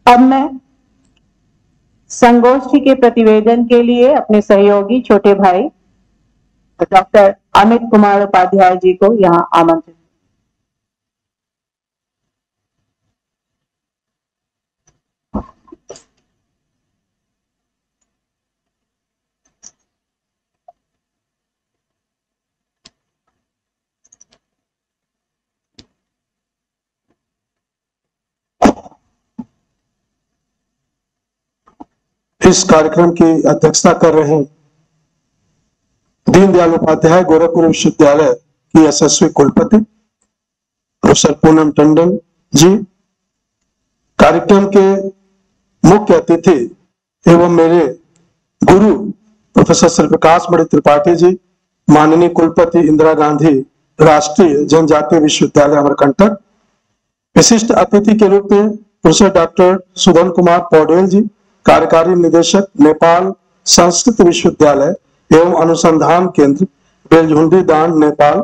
अब मैं संगोष्ठी के प्रतिवेदन के लिए अपने सहयोगी छोटे भाई डॉक्टर अमित कुमार उपाध्याय जी को यहाँ आमंत्रित। इस कार्यक्रम की अध्यक्षता कर रहे हैं दीनदयाल उपाध्याय गोरखपुर विश्वविद्यालय की यशस्वी कुलपति प्रोफेसर पूनम टंडन जी, कार्यक्रम के मुख्य अतिथि एवं मेरे गुरु प्रोफेसर श्री प्रकाश मणि त्रिपाठी जी, माननीय कुलपति इंदिरा गांधी राष्ट्रीय जनजातीय विश्वविद्यालय अमरकंटक, विशिष्ट अतिथि के रूप में प्रोफेसर डॉक्टर सुधन कुमार पौडेल जी, कार्यकारी निदेशक नेपाल संस्कृत विश्वविद्यालय एवं अनुसंधान केंद्र बेलझुंडी दान नेपाल,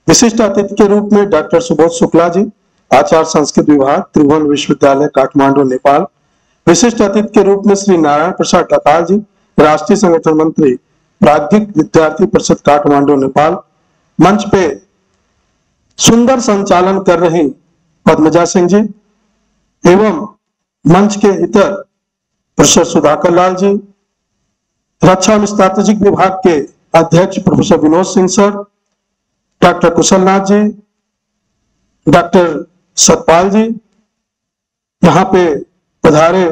विशिष्ट अतिथि के रूप में डॉक्टर सुबोध शुक्ला जी, आचार्य संस्कृत विभाग त्रिभुवन विश्वविद्यालय काठमांडू नेपाल, विशिष्ट अतिथि के रूप में श्री नारायण प्रसाद ठाकुर जी, राष्ट्रीय संगठन मंत्री प्राज्ञिक विद्यार्थी परिषद काठमांडू नेपाल, मंच पे सुंदर संचालन कर रही पद्मजा सिंह जी एवं मंच के इतर प्रोफेसर सुधाकर लाल जी, रक्षा एवं स्ट्रैटेजिक विभाग के अध्यक्ष professor Vinod Singh sir, doctor Kushal Nath ji, doctor Satpal ji यहाँ पे पधारे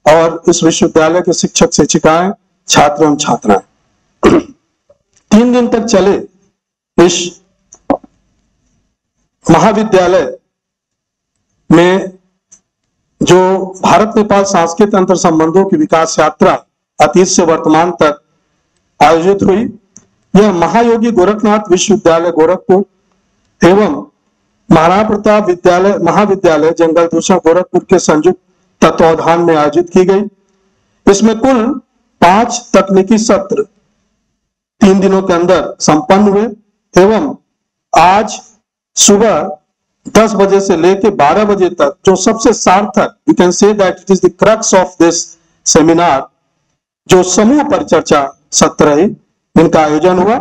और इस विश्वविद्यालय के शिक्षक शिक्षिकाएं, छात्र एवं छात्राएं। 3 दिन तक चले इस महाविद्यालय में जो भारत नेपाल सांस्कृतिक अंतर संबंधों की विकास यात्रा अतीत से वर्तमान तक आयोजित हुई, यह महायोगी गोरखनाथ विश्वविद्यालय गोरखपुर एवं महाराणा प्रताप विद्यालय महाविद्यालय जंगल दूसरा गोरखपुर के संयुक्त तत्वावधान में आयोजित की गई। इसमें कुल 5 तकनीकी सत्र 3 दिनों के अंदर संपन्न हुए एवं आज सुबह 10 बजे से लेकर 12 बजे तक जो सबसे सार्थक, you can say that it is the crux of this seminar, जो समूह परिचर्चा सत्र रही, इनका आयोजन हुआ।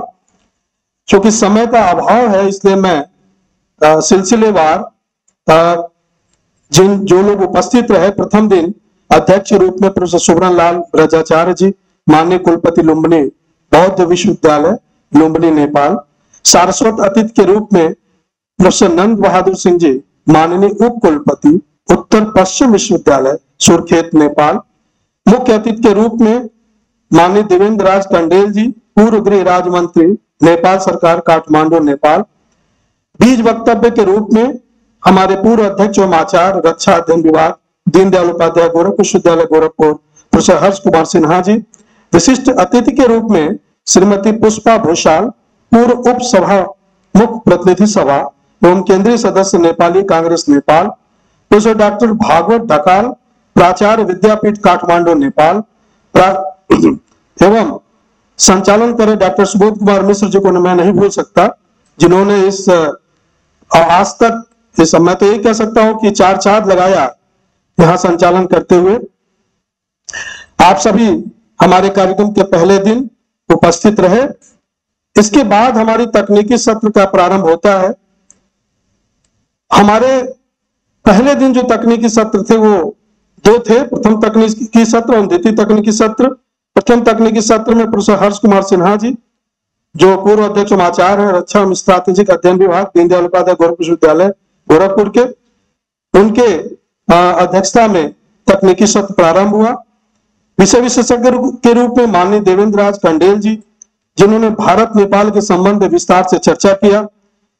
क्योंकि समय का अभाव है इसलिए मैं सिलसिलेवार जो लोग उपस्थित रहे, प्रथम दिन अध्यक्ष रूप में प्रोफेसर सुब्रन लाल ब्रजाचार्य जी, माननीय कुलपति लुम्बिनी बौद्ध विश्वविद्यालय लुम्बिनी नेपाल, सारस्वत अतिथि के रूप में प्रोफेसर नंद बहादुर सिंह जी, माननीय उप कुलपति उत्तर पश्चिम विश्वविद्यालय सुरखेत नेपाल, मुख्य अतिथि के रूप में माननीय देवेंद्र राज टंडेल जी, पूर्व गृह राज्य मंत्री नेपाल सरकार काठमांडू नेपाल, बीज वक्तव्य के रूप में हमारे पूर्व अध्यक्ष एवं आचार्य रक्षा अध्ययन विभाग दीनदयाल उपाध्याय गोरखपुर विश्वविद्यालय गोरखपुर प्रोफेसर हर्ष कुमार सिन्हा जी, विशिष्ट अतिथि के रूप में श्रीमती पुष्पा भूषाल, पूर्व उप सभा मुख्य प्रतिनिधि सभा एवं केंद्रीय सदस्य नेपाली कांग्रेस नेपाल, प्रोफेसर डॉक्टर भागवत ढकाल, प्राचार्य विद्यापीठ काठमांडू नेपाल एवं संचालन करे डॉक्टर सुबोध कुमार मिश्र जी को मैं नहीं भूल सकता, जिन्होंने इस आज तक इस मैं तो ये कह सकता हूं कि 4 चांद लगाया यहां संचालन करते हुए। आप सभी हमारे कार्यक्रम के पहले दिन उपस्थित रहे। इसके बाद हमारी तकनीकी सत्र का प्रारंभ होता है। हमारे पहले दिन जो तकनीकी सत्र थे वो 2 थे, प्रथम तकनीकी सत्र और द्वितीय तकनीकी सत्र। प्रथम तकनीकी सत्र में प्रोफेसर हर्ष कुमार सिन्हा जी, जो पूर्व अध्यक्ष आचार्य हैं रक्षा एवं स्ट्रैटेजिक अध्ययन विभाग दीनदयाल उपाध्याय गोरखपुर विश्वविद्यालय गोरखपुर के, उनके अध्यक्षता में तकनीकी सत्र प्रारंभ हुआ। विषय विशेषज्ञ के रूप में माननीय देवेंद्र राज टंडेल जी, जिन्होंने भारत नेपाल के संबंध में विस्तार से चर्चा किया।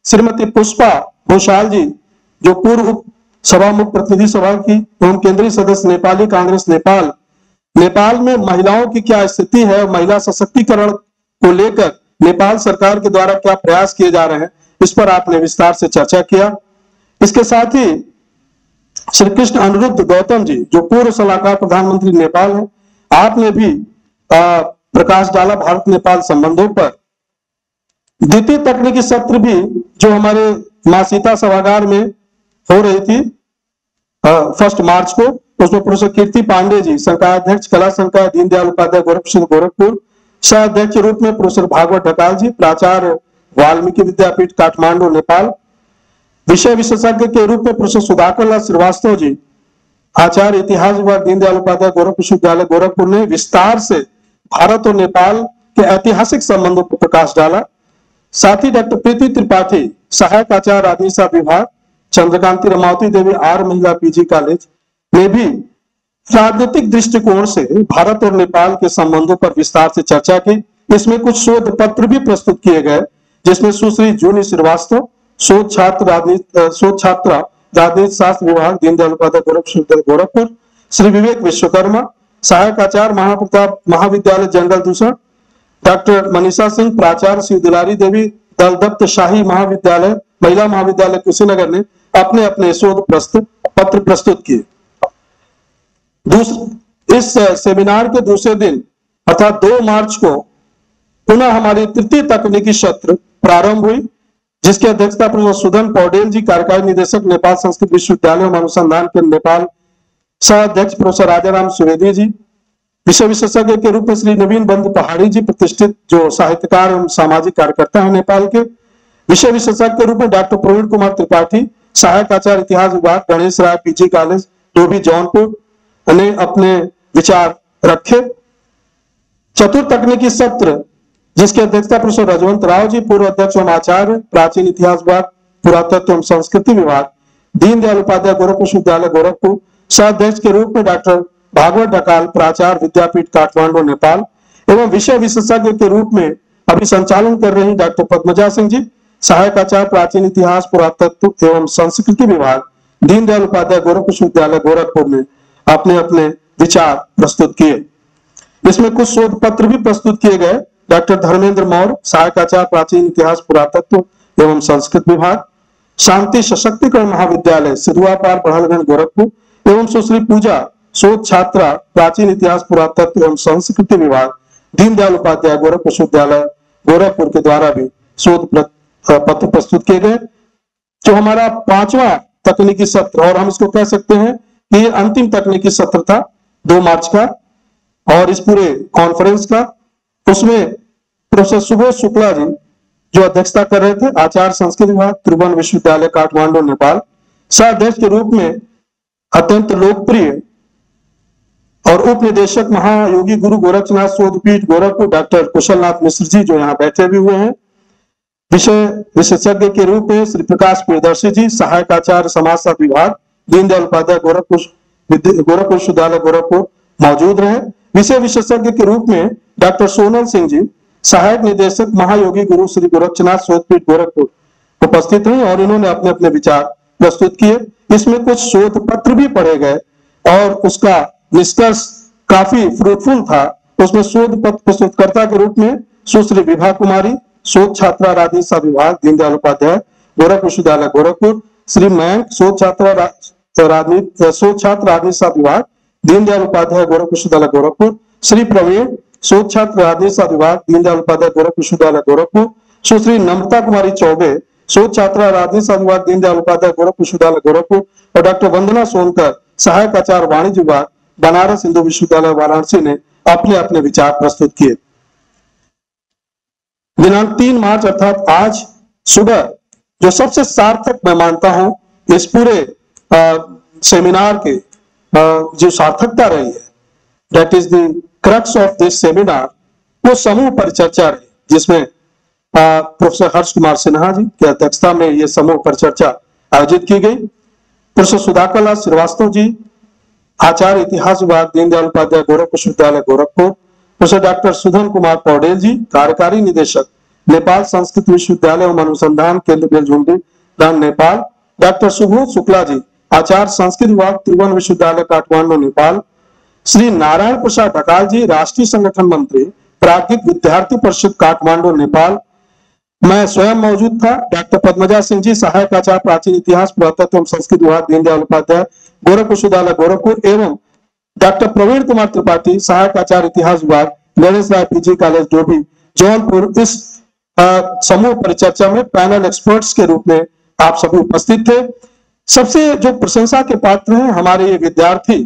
श्रीमती पुष्पा भूषाल जी, जो पूर्व सभा मुख्य प्रतिनिधि सभा की एवं केंद्रीय सदस्य नेपाली कांग्रेस नेपाल, नेपाल में महिलाओं की क्या स्थिति है, महिला सशक्तिकरण को लेकर नेपाल सरकार के द्वारा क्या प्रयास किए जा रहे हैं, इस पर आपने विस्तार से चर्चा किया। इसके साथ ही श्री कृष्ण अनिरुद्ध गौतम जी, जो पूर्व सलाहकार प्रधानमंत्री नेपाल हैं, आपने भी प्रकाश डाला भारत नेपाल संबंधों पर। द्वितीय तकनीकी सत्र भी जो हमारे मां सीता सभागार में हो रही थी 1 मार्च को, उसमें प्रोफेसर कीर्ति पांडे जी, संकायाध्यक्ष कला संकाय दीनदयाल उपाध्याय गोरखपुर गोरखपुर। सह अध्यक्ष के रूप में प्रोफेसर भागवत ढकाल जी, प्राचार्य वाल्मीकि विद्यापीठ काठमांडू नेपाल। विषय विशेषज्ञ के रूप में प्रोफेसर सुधाकर लाल श्रीवास्तव जी, आचार्य इतिहास विभाग दीनदयाल उपाध्याय गोरखपुर विश्वविद्यालय गोरखपुर, ने विस्तार से भारत और नेपाल के ऐतिहासिक संबंधों पर प्रकाश डाला। साथ ही डॉक्टर प्रीति त्रिपाठी, सहायक आचार्य राजनीति शास्त्र विभाग, चंद्रकांति रमावती देवी आर महिला पीजी कॉलेज, ने भी राजनीतिक दृष्टिकोण से भारत और नेपाल के संबंधों पर विस्तार से चर्चा की। इसमें कुछ शोध पत्र भी प्रस्तुत किए गए, जिसमें सुश्री जूनी श्रीवास्तव, शोध छात्रा राजनीति शास्त्र विभाग दीनदयाल उपाध्याय गोरखपुर गोरखपुर, श्री विवेक विश्वकर्मा, सहायक आचार्य महाप्रताप महाविद्यालय जंगल दूषण, डॉक्टर मनीषा सिंह, प्राचार्य श्री दुलारी देवी दलदत्त शाही महाविद्यालय महिला महाविद्यालय कुशीनगर, ने अपने अपने शोध पत्र प्रस्तुत किए। इस सेमिनार के दूसरे दिन अर्थात 2 मार्च को पुनः हमारी तृतीय तकनीकी सत्र प्रारंभ हुई, जिसकी अध्यक्षता प्रोफेसर सुधन पौडेल जी, कार्यकारी निदेशक नेपाल संस्कृत विश्वविद्यालय एवं अनुसंधान केंद्र नेपाल, सह अध्यक्ष प्रोफेसर राजाराम सुवेदी जी। विषय विशेषज्ञ के रूप में श्री नवीन बंधु पहाड़ी जी, प्रतिष्ठित जो साहित्यकार एवं सामाजिक कार्यकर्ता है नेपाल के। विषय विशेषज्ञ के रूप में डॉक्टर प्रवीण कुमार त्रिपाठी, सहायक आचार्य इतिहास विभाग गणेश राय पीजी कॉलेज डोभी जौनपुर, ने अपने विचार रखे। चतुर्थ तकनीकी सत्र, जिसकी अध्यक्षता प्रोफेसर रजवंत राव जी, पूर्व अध्यक्ष एवं आचार्य प्राचीन इतिहास विभाग पुरातत्व एवं संस्कृति विभाग दीनदयाल उपाध्याय गोरखपुर विश्वविद्यालय गोरखपुर, सह अध्यक्ष के रूप में डॉक्टर भागवत ढकाल, प्राचार्य विद्यापीठ काठमांडू नेपाल, एवं विषय विशेषज्ञ के रूप में अभी संचालन कर रही डॉक्टर पद्मजा सिंह जी, सहायक आचार्य प्राचीन इतिहास पुरातत्व एवं संस्कृति विभाग दीनदयाल उपाध्याय गोरखपुर विश्वविद्यालय गोरखपुर, ने अपने अपने विचार प्रस्तुत किए। इसमें कुछ शोध पत्र भी प्रस्तुत किए गए। डॉक्टर धर्मेंद्र मौर्य, सहायक आचार्य प्राचीन इतिहास पुरातत्व एवं संस्कृत विभाग, शांति सशक्तिकरण महाविद्यालय सिधुआपार बड़हलगंज गोरखपुर, एवं सुश्री पूजा, शोध छात्रा प्राचीन इतिहास पुरातत्व एवं संस्कृति विभाग दीनदयाल उपाध्याय गोरखपुर विश्वविद्यालय गोरखपुर के द्वारा भी शोध पत्र प्रस्तुत किए गए। जो हमारा 5वां तकनीकी सत्र, और हम इसको कह सकते हैं कि ये अंतिम तकनीकी सत्र था 2 मार्च का, और इस पूरे कॉन्फ्रेंस का, उसमें प्रोफेसर सुबोध शुक्ला जी जो अध्यक्षता कर रहे थे, आचार्य संस्कृत विभाग त्रिभुवन विश्वविद्यालय काठमांडू नेपाल, सह अध्यक्ष के रूप में अत्यंत लोकप्रिय और उप निदेशक महायोगी गुरु गोरक्षनाथ शोधपीठ गोरखपुर डॉक्टर कुशलनाथ मिश्र जी, जो यहाँ बैठे भी हुए हैं। विषय विशेषज्ञ के रूप में श्री प्रकाश प्रियदर्शी जी, सहायक आचार्य समाजशास्त्र विभाग दीनदयाल उपाध्याय गोरखपुर विश्वविद्यालय गोरखपुर मौजूद रहे। विषय विशेषज्ञ के रूप में डॉक्टर सोनल सिंह जी, सहायक निदेशक महायोगी गुरु श्री गोरक्षनाथ शोधपीठ गोरखपुर उपस्थित रहे, और इन्होंने अपने अपने विचार प्रस्तुत किए। इसमें कुछ शोध पत्र भी पढ़े गए और उसका निष्कर्ष काफी फ्रूटफुल था। उसमें शोध पत्र प्रस्तुतकर्ता के रूप में सुश्री विभा कुमारी, शोध छात्रा राजनीति शास्त्र विभाग दीनदयाल उपाध्याय गोरखपुर विश्वविद्यालय गोरखपुर, श्री मयंक, शोध छात्र राजनीति शास्त्र विभाग दीनदयाल उपाध्याय गोरखपुर विश्वविद्यालय गोरखपुर, श्री प्रवीण, शोध छात्र राजनीति शास्त्र विभाग दीनदयाल उपाध्याय गोरखपुर विश्वविद्यालय गोरखपुर, सुश्री नम्रता कुमारी चौबे, शोध छात्रा राजनीति शास्त्र विभाग दीनदयाल उपाध्याय गोरखपुर विश्वविद्यालय गोरखपुर, और डॉक्टर वंदना सोनकर, सहायक आचार्य वाणिज्य विभाग बनारस हिंदू विश्वविद्यालय वाराणसी, ने अपने अपने विचार प्रस्तुत किए। दिनांक 3 मार्च अर्थात आज सुबह जो सबसे सार्थक मैं मानता हूं इस पूरे सेमिनार के जो सार्थकता रही है, that is the crux of this seminar, वो समूह परिचर्चा रही, जिसमें प्रोफेसर हर्ष कुमार सिन्हा जी की अध्यक्षता में ये समूह परिचर्चा आयोजित की गई। प्रोफेसर सुधाकर लाल श्रीवास्तव जी, आचार्य इतिहास विभाग दीनदयाल उपाध्याय गोरखपुर विश्वविद्यालय गोरखपुर, प्रोफेसर डॉक्टर सुधन कुमार पौडेल जी, कार्यकारी निदेशक नेपाल संस्कृत विश्वविद्यालय एवं अनुसंधान केंद्र बेलझुंडी नेपाल, डॉक्टर सुबोध शुक्ला जी, आचार्य संस्कृत विभाग त्रिभुवन विश्वविद्यालय काठमांडू नेपाल, श्री नारायण प्रसाद ढकाल जी, राष्ट्रीय संगठन मंत्री प्राज्ञिक विद्यार्थी परिषद काठमांडू नेपाल, मैं स्वयं मौजूद था, डॉक्टर पद्मजा सिंह जी, सहायक आचार्य प्राचीन इतिहास पुरातत्व एवं संस्कृत विभाग दीनदयाल उपाध्याय गोरखपुर विश्वविद्यालय गोरखपुर, एवं डॉक्टर प्रवीण कुमार त्रिपाठी, सहायक आचार्य इतिहास विभाग गणेश राय पीजी कॉलेज डोभी जौनपुर। इस समूह परिचर्चा में पैनल एक्सपर्ट्स के रूप में आप सभी उपस्थित थे। सबसे जो प्रशंसा के पात्र हैं हमारे ये विद्यार्थी,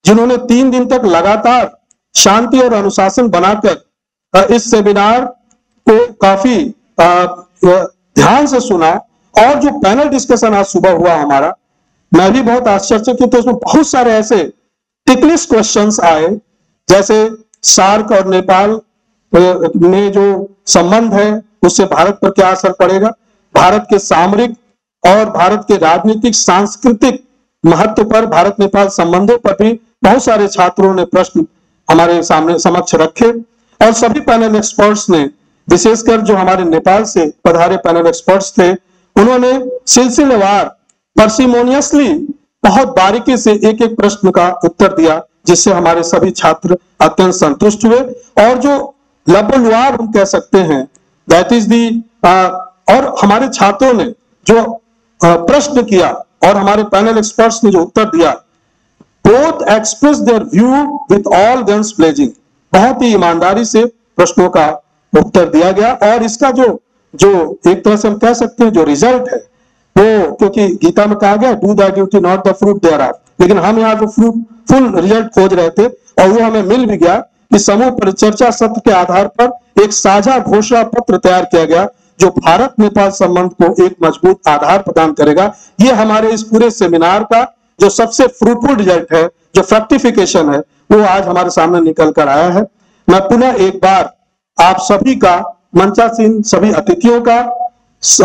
जिन्होंने 3 दिन तक लगातार शांति और अनुशासन बनाकर इस सेमिनार को काफी ध्यान से सुना। और जो पैनल डिस्कशन आज सुबह हुआ हमारा, मैं भी बहुत आश्चर्यचकित, तो उसमें बहुत सारे ऐसे टिकलिश क्वेश्चंस आए, जैसे सार्क और नेपाल में जो संबंध है उससे भारत पर क्या असर पड़ेगा, भारत के सामरिक और भारत के राजनीतिक सांस्कृतिक महत्व पर, भारत नेपाल संबंधों पर भी बहुत सारे छात्रों ने प्रश्न हमारे सामने समक्ष रखे। और सभी पैनल एक्सपर्ट्स ने, विशेषकर जो हमारे नेपाल से पधारे पैनल एक्सपर्ट्स थे, उन्होंने सिलसिलेवार पार्सिमोनियसली बहुत बारीकी से एक एक प्रश्न का उत्तर दिया, जिससे हमारे सभी छात्र अत्यंत संतुष्ट हुए। और जो लबलवार हम कह सकते हैं, दैट इज दी, और हमारे छात्रों ने जो प्रश्न किया और हमारे पैनल एक्सपर्ट्स ने जो उत्तर दिया, both express their view with all guns blazing, बहुत ही ईमानदारी से प्रश्नों का उत्तर दिया गया। और इसका जो एक तरह से हम कह सकते हैं जो रिजल्ट है वो, क्योंकि गीता में कहा गया do the duty not the fruit there are, लेकिन हम यहाँ जो फ्रूटफुल रिजल्ट खोज रहे थे और वो हमें मिल भी गया कि समूह परिचर्चा सत्र के आधार पर एक साझा घोषणा पत्र तैयार किया गया जो भारत नेपाल संबंध को एक मजबूत आधार प्रदान करेगा। ये हमारे इस पूरे सेमिनार का जो सबसे फ्रूटफुल रिजल्ट है, जो फैक्टिफिकेशन है, वो आज हमारे सामने निकल कर आया है। मैं पुनः एक बार आप सभी का, मंचासीन सभी अतिथियों का,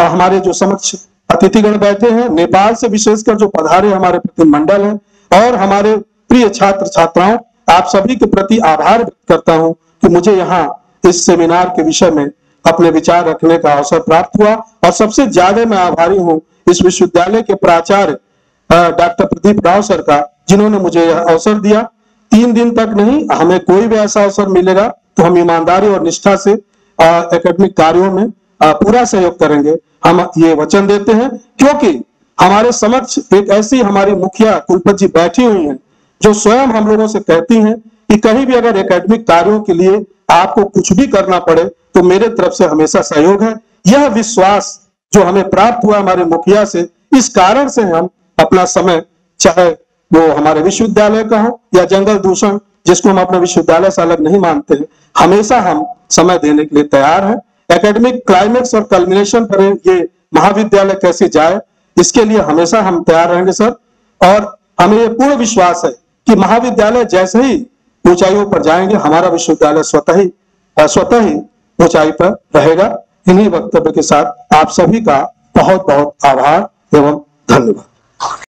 हमारे जो समक्ष अतिथिगण बैठे हैं, नेपाल से विशेषकर जो पधारे हमारे प्रतिनिधिमंडल हैं, और हमारे प्रिय छात्र छात्राओं, आप सभी के प्रति आभार व्यक्त करता हूं कि मुझे यहाँ इस सेमिनार के विषय में अपने विचार रखने का अवसर प्राप्त हुआ। और सबसे ज्यादा मैं आभारी हूं इस विश्वविद्यालय के प्राचार्य डॉक्टर प्रदीप राव सर का, जिन्होंने मुझे यह अवसर दिया। 3 दिन तक नहीं, हमें कोई भी ऐसा अवसर मिलेगा तो हम ईमानदारी और निष्ठा से एकेडमिक कार्यों में पूरा सहयोग करेंगे, हम ये वचन देते हैं। क्योंकि हमारे समक्ष एक ऐसी हमारी मुखिया कुलपति जी बैठी हुई हैं जो स्वयं हम लोगों से कहती हैं कि कहीं भी अगर एकेडमिक कार्यों के लिए आपको कुछ भी करना पड़े तो मेरे तरफ से हमेशा सहयोग है। यह विश्वास जो हमें प्राप्त हुआ हमारे मुखिया से, इस कारण से हम अपना समय, चाहे वो हमारे विश्वविद्यालय का हो या जंगल दूषण जिसको हम अपने विश्वविद्यालय से अलग नहीं मानते हैं, हमेशा हम समय देने के लिए तैयार हैं। एकेडमिक क्लाइमेक्स और कल्मिनेशन पर ये महाविद्यालय कैसे जाए, इसके लिए हमेशा हम तैयार रहेंगे सर। और हमें ये पूर्ण विश्वास है कि महाविद्यालय जैसे ही ऊंचाइयों पर जाएंगे, हमारा विश्वविद्यालय स्वतः ही ऊंचाई पर रहेगा। इन्हीं वक्तव्य के साथ आप सभी का बहुत बहुत आभार एवं धन्यवाद।